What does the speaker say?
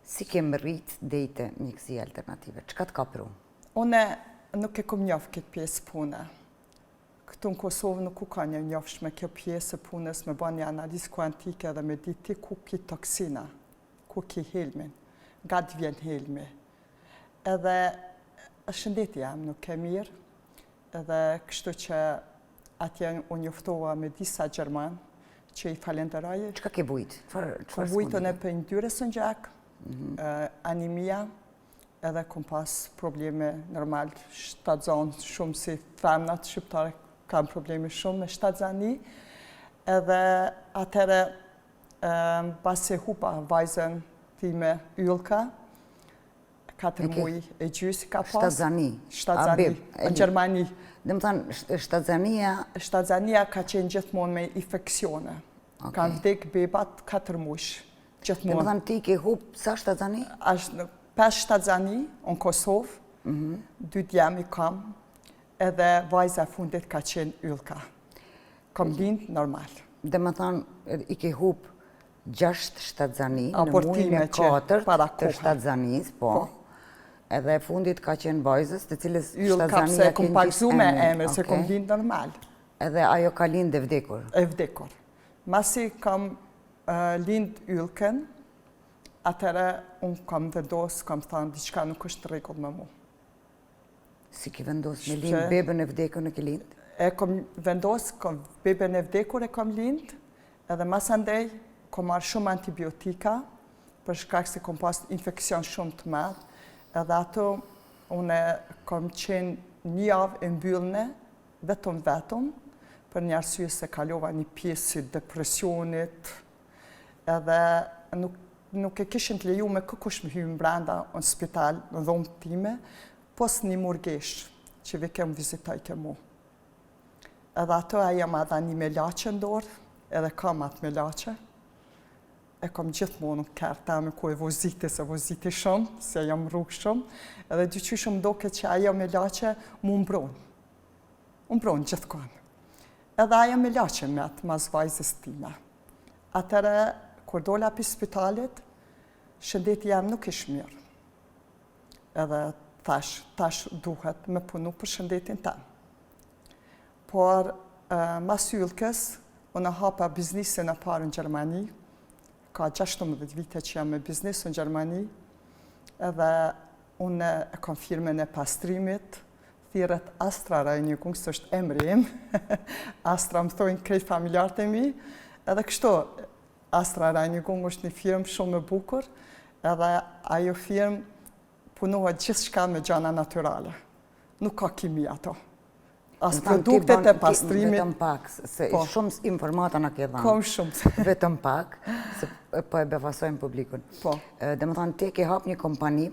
Si kemë rrit deri te mjekësia alternative? Çka të ka pru? Une nuk e kom njofë këtë pjesë pune. Këtu në Kosovë nuk u ka një njofshme kjo pjesë punës me ba një analizë kuantike dhe me diti ku ki toksina, ku ki helmin, nga të vjen helmi. Edhe shëndeti jam nuk e mirë, edhe kështu që atje u njoftova me disa Gjerman që i falenderoj. Çka ke bujt? Ku bujtën e për ndyrës në gjak, anemia, edhe kom pas probleme normal, shtatzan shumë si femnat shqiptare kam probleme shumë me shtatzani, edhe atëre pas se hupa vajzën time Ylka, 4 muaj e gjysë ka pas. Shtatzani? Shtatzani, në Gjermani. Dhe më thanë, shtatzania... Shtatzania ka qenë gjithmonë me infekcione. Kanë vdek bebat 4 muaj, gjithmonë. Dhe më thanë, ti ke hup sa shtatzani? 5 shtatzani në Kosovë, 2 djemi kam, edhe vajza fundit ka qenë Ylka. Kom lind normal. Dhe më thanë, i ke hup 6 shtatzani në muajin e 4 të shtatzanis, po. Edhe fundit ka qenë vajzës, të cilës shtatzania ka se kom pakzu me emër, se kom lind normal. Edhe ajo ka lind e vdekur? E vdekur. Masi kam lind Ylken, atëre unë kam vendos, kam thënë, diçka nuk është të rregull me mu. Si ki vendos me lind bebën e vdekur në ke lind? E kom vendos, bebën e vdekur e kom lind, edhe mas andej kom marrë shumë antibiotika, për shkak se kom pas infekcion shumë të madh, edhe ato unë kom qenë 1 javë e mbyllne, vetëm, për një arsye se kalova një pjesë depresionit, edhe nuk e kishin të leju me këkush me hymë brenda në spital, në dhomë time, pos një murgesh që vi kem vizitaj ke mu. Edhe ato aja ma dha një melache ndorë, edhe kam atë melache. E kam gjithmonë në karta me ku e voziti, se voziti shumë, se jam rrugë shumë, edhe dyqyshëm doke që aja melache mu mbronë. Mbronë gjithkonë. Edhe aja melache me atë mas vajzës time. Atëre, kur dola për spitalit, shëndeti jam nuk ish mirë. Edhe tash duhet me punu për shëndetin ta. Por, mas Ylkës, unë hapa biznisin e parë në Gjermani, ka 16 vite që jam me biznis në Gjermani, edhe unë e kom firmen e pastrimit, thirret Astra Reinigung, së është emri im, Astra më thojnë krejt familjarët e mi, edhe kështu, Astra Reinigung është një firmë shumë e bukur, edhe ajo firmë punohet gjithë shka me gjana naturale. Nuk ka kimi ato. As produktet e pastrimit... Vetëm pak, se shumë informata në ke dhanë. Kom shumë. Vetëm pak, se po e befasojmë publikun. Dhe më thanë, ti ke hap një kompani